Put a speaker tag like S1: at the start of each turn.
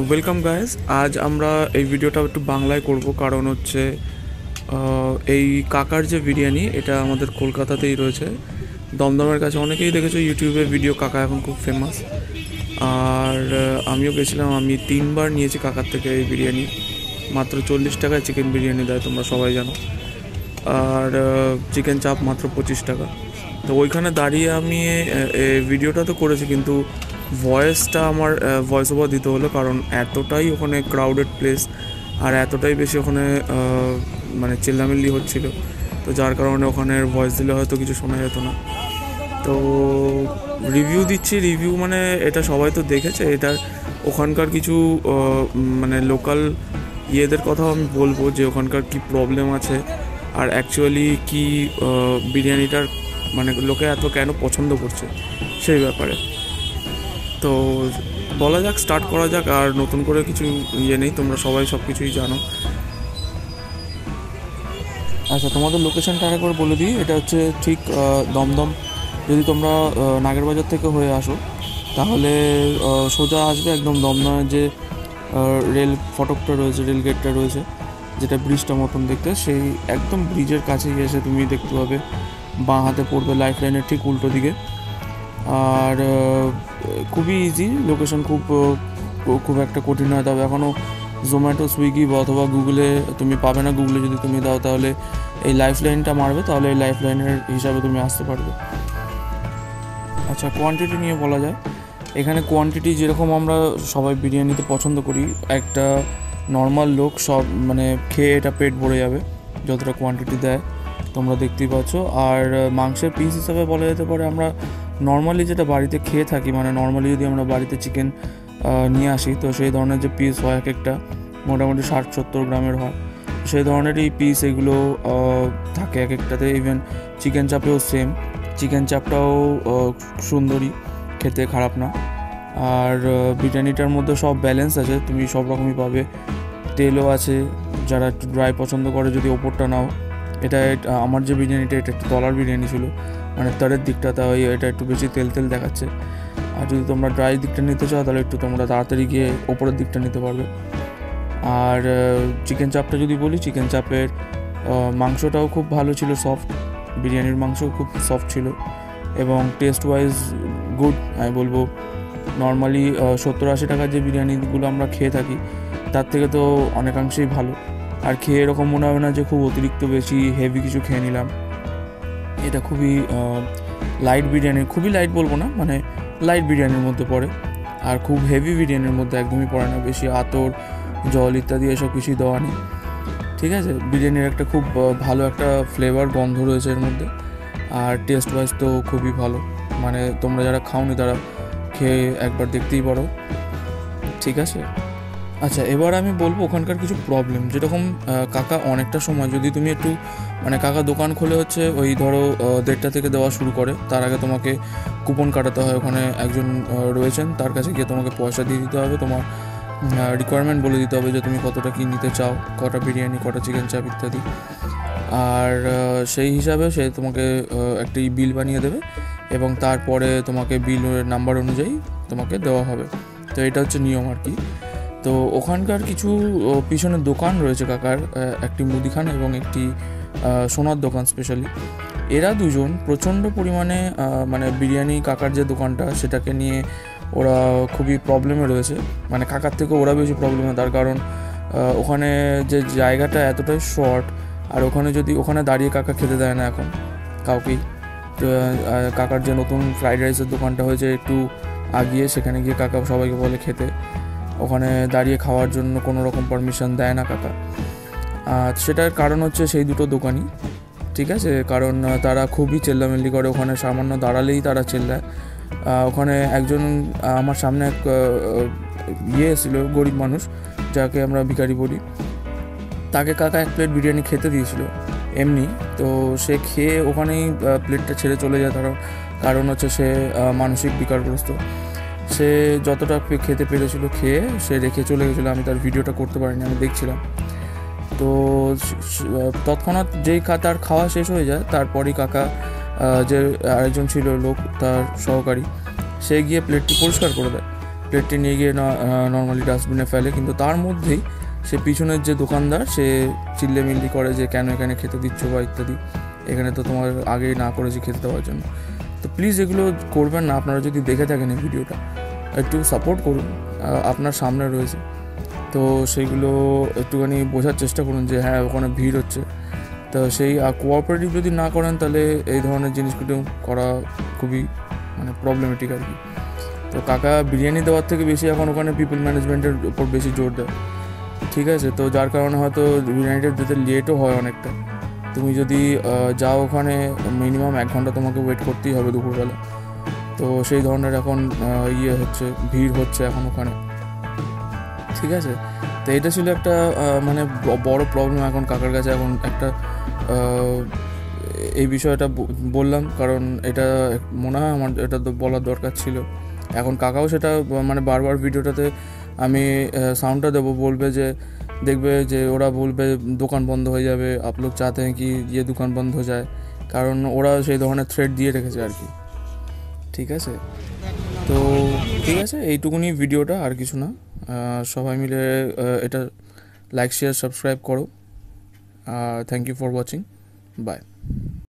S1: Welcome guys. আজ আমরা এই ভিডিওটা একটু বাংলায় করব, কারণ হচ্ছে এই কাকার যে বিরিয়ানি, এটা আমাদের কলকাতাতেই রয়েছে, দমদমের কাছে। অনেকেই দেখেছো ইউটিউবে ভিডিও, কাকা এখন খুব ফেমাস। আর আমিও গেছিলাম, আমি 3বার নিয়েছি কাকার থেকে এই বিরিয়ানি। মাত্র 40 টাকায় চিকেন বিরিয়ানি দেয়, তোমরা সবাই জানো। আর চিকেন চাপ মাত্র 25 টাকা। তো ওইখানে দাঁড়িয়ে আমি ভিডিওটা তো করেছি, কিন্তু ভয়েসটা আমার ভয়েস ওভার দিতে হলো, কারণ এতটাই ওখানে ক্রাউডেড প্লেস আর এতটাই বেশি ওখানে মানে চিল্লামিল্লি হচ্ছিল, তো যার কারণে ওখানে ভয়েস দিলে হয়তো কিছু শোনা যেত না। তো রিভিউ দিচ্ছি। রিভিউ মানে এটা সবাই তো দেখেছে, এটার ওখানকার কিছু মানে লোকাল ইয়েদের কথাও আমি বলবো, যে ওখানকার কি প্রবলেম আছে আর অ্যাকচুয়ালি কি বিরিয়ানিটার মানে লোকে এত কেন পছন্দ করছে সেই ব্যাপারে। তো বলা যাক, স্টার্ট করা যাক। আর নতুন করে কিছু ইয়ে নেই, তোমরা সবাই সব কিছুই জানো। আচ্ছা, তোমাদের লোকেশনটা আরেকবার বলে দিই। এটা হচ্ছে ঠিক দমদম। যদি তোমরা নাগেরবাজার থেকে হয়ে আসো, তাহলে সোজা আসবে একদম দমদমের যে রেল ফটকটা রয়েছে, রেল গেটটা রয়েছে, যেটা ব্রিজটা মতন দেখতে, সেই একদম ব্রিজের কাছেই এসে তুমি দেখতে পাবে বাঁ হাতে পড়বে লাইফ লাইনের ঠিক উল্টো দিকে। আর খুবই ইজি লোকেশন, খুব একটা কঠিন নয়। তবে এখনও জোম্যাটো, সুইগি বা অথবা গুগলে তুমি পাবে না। গুগলে যদি তুমি দাও, তাহলে এই লাইফ লাইনটা মারবে, তাহলে এই লাইফ লাইনের হিসাবে তুমি আসতে পারবে। আচ্ছা, কোয়ান্টিটি নিয়ে বলা যায়, এখানে কোয়ান্টিটি যেরকম আমরা সবাই বিরিয়ানিতে পছন্দ করি, একটা নর্মাল লোক সব মানে খেয়ে এটা পেট ভরে যাবে যতটা কোয়ান্টিটি দেয়, তোমরা দেখতেই পাচ্ছ। আর মাংসের পিস হিসাবে বলা যেতে পারে, আমরা নর্মালি যেটা বাড়িতে খেয়ে থাকি, মানে নর্মালি যদি আমরা বাড়িতে চিকেন নিয়ে আসি, তো সেই ধরনের যে পিস হয় এক একটা মোটামুটি 60-70 গ্রামের হয়, সেই ধরনেরই পিস এগুলো থাকে এক একটাতে। ইভেন চিকেন চাপেও সেম, চিকেন চাপটাও সুন্দরই, খেতে খারাপ না। আর বিরিয়ানিটার মধ্যে সব ব্যালেন্স আছে, তুমি সব রকমই পাবে। তেলও আছে, যারা একটু ড্রাই পছন্দ করে যদি ওপরটা নাও। এটা আমার যে বিরিয়ানিটা, এটা একটু তলার বিরিয়ানি ছিল, মানে তলের দিকটা, তাই এটা একটু বেশি তেল তেল দেখাচ্ছে। আর যদি তোমরা ড্রাই দিকটা নিতে চাও, তাহলে একটু তোমরা তাড়াতাড়ি গিয়ে ওপরের দিকটা নিতে পারবে। আর চিকেন চাপটা যদি বলি, চিকেন চাপের মাংসটাও খুব ভালো ছিল, সফট। বিরিয়ানির মাংসও খুব সফট ছিল এবং টেস্ট ওয়াইজ গুড আমি বলবো। নর্মালি 70-80 টাকার যে বিরিয়ানিগুলো আমরা খেয়ে থাকি, তার থেকে তো অনেকাংশেই ভালো। আর খেয়ে এরকম মনে হবে না যে খুব অতিরিক্ত বেশি হেভি কিছু খেয়ে নিলাম। এটা খুবই লাইট বিরিয়ানি, খুবই লাইট বলবো না, মানে লাইট বিরিয়ানির মধ্যে পড়ে। আর খুব হেভি বিরিয়ানির মধ্যে একদমই পড়ে না, বেশি আতর, জল ইত্যাদি এসব কিছুই দেওয়া নেই। ঠিক আছে, বিরিয়ানির একটা খুব ভালো একটা ফ্লেভার, গন্ধ রয়েছে এর মধ্যে। আর টেস্ট ওয়াইজ তো খুবই ভালো, মানে তোমরা যারা খাওনি তারা খেয়ে একবার দেখতেই পারো। ঠিক আছে। আচ্ছা, এবার আমি বলবো ওখানকার কিছু প্রবলেম। যেরকম কাকা অনেকটা সময়, যদি তুমি একটু মানে কাকা দোকান খোলে হচ্ছে ওই ধরো 1:30 থেকে দেওয়া শুরু করে, তার আগে তোমাকে কুপন কাটাতে হয়। ওখানে একজন রয়েছেন, তার কাছে গিয়ে তোমাকে পয়সা দিয়ে দিতে হবে, তোমার রিকোয়ারমেন্ট বলে দিতে হবে যে তুমি কতটা কী নিতে চাও, কটা বিরিয়ানি, কটা চিকেন চাপ ইত্যাদি। আর সেই হিসাবে সে তোমাকে একটি বিল বানিয়ে দেবে এবং তারপরে তোমাকে বিলের নাম্বার অনুযায়ী তোমাকে দেওয়া হবে। তো এটা হচ্ছে নিয়ম আর কি। তো ওখানকার কিছু পিছনে দোকান রয়েছে কাকার, একটি মুদিখানা এবং একটি সোনার দোকান স্পেশালি। এরা দুজন প্রচণ্ড পরিমাণে মানে বিরিয়ানি কাকার যে দোকানটা, সেটাকে নিয়ে ওরা খুবই প্রবলেমে রয়েছে। মানে কাকার থেকে ওরা বেশি প্রবলেমে, তার কারণ ওখানে যে জায়গাটা এতটাই শর্ট, আর ওখানে দাঁড়িয়ে কাকা খেতে দেয় না এখন কাউকেই। কাকার যে নতুন ফ্রাইড রাইসের দোকানটা হয়েছে একটু আগিয়ে, সেখানে গিয়ে কাকা সবাইকে বলে খেতে, ওখানে দাঁড়িয়ে খাওয়ার জন্য কোনো রকম পারমিশন দেয় না কাকা। সেটার কারণ হচ্ছে সেই দুটো দোকানই। ঠিক আছে, কারণ তারা খুবই চেল্লামেল্লি করে, ওখানে সামান্য দাঁড়ালেই তারা চেল্লায়। ওখানে একজন আমার সামনে এক এসেছিল, গরিব মানুষ যাকে আমরা ভিখারি বলি, তাকে কাকা 1 প্লেট বিরিয়ানি খেতে দিয়েছিল এমনি। তো সে খেয়ে ওখানেই প্লেটটা ছেড়ে চলে যায়, কারণ হচ্ছে সে মানসিক বিকারগ্রস্ত। সে যতটা খেতে পেরেছিল খেয়ে সে রেখে চলে গেছিলো। আমি তার ভিডিওটা করতে পারিনি, আমি দেখছিলাম। তো তৎক্ষণাৎ যেই তার খাওয়া শেষ হয়ে যায়, তারপরই কাকা যে আরেকজন ছিল লোক, তার সহকারী, সে গিয়ে প্লেটটি পরিষ্কার করে দেয়। প্লেটটি নিয়ে গিয়ে নর্মালি ডাস্টবিনে ফেলে, কিন্তু তার মধ্যেই সে পিছনের যে দোকানদার সে চিল্লেমিল্লি করে যে কেন এখানে খেতে দিচ্ছ বা ইত্যাদি, এখানে তো তোমার আগেই না করেছি খেতে দেওয়ার জন্য। তো প্লিজ এগুলো করবেন না। আপনারা যদি দেখে থাকেন এই ভিডিওটা, একটু সাপোর্ট করুন, আপনার সামনে রয়েছে। তো সেইগুলো একটুখানি বোঝার চেষ্টা করুন যে হ্যাঁ ওখানে ভিড় হচ্ছে। তো সেই কোঅপারেটিভ যদি না করেন তাহলে এই ধরনের জিনিসগুলো করা খুবই মানে প্রবলেমেটিক আর কি। তো কাকা বিরিয়ানি দেওয়ার থেকে বেশি এখন ওখানে পিপল ম্যানেজমেন্টের উপর বেশি জোর দেয়, ঠিক আছে। তো যার কারণে হয়তো বিরিয়ানিটা দিতে লেটও হয় অনেকটা। তুমি যদি যাও ওখানে মিনিমাম 1 ঘন্টা তোমাকে ওয়েট করতেই হবে দুপুরবেলা। তো সেই ধরনের এখন ভিড় হচ্ছে এখন ওখানে, ঠিক আছে। তো এটা ছিল একটা মানে বড় প্রবলেম এখন কাকার কাছে। এখন একটা এই বিষয়টা বললাম কারণ এটা মনে হয় আমার এটা তো বলার দরকার ছিল। এখন কাকাও সেটা মানে বারবার ভিডিওটাতে আমি সাউন্ডটা দেবো, বলবে যে দেখবে যে ওরা বলবে দোকান বন্ধ হয়ে যাবে, আপ লোগ চাতে हैं कि ये দোকান বন্ধ হয়ে যায়, কারণ ওরা সেই ধরনের থ্রেট দিয়ে রেখেছে আর কি, ঠিক আছে। তো ঠিক আছে, এইটুকুনি ভিডিওটা, আর কিছু না। সবাই মিলে এটা লাইক শেয়ার সাবস্ক্রাইব করো। Thank you for watching, by.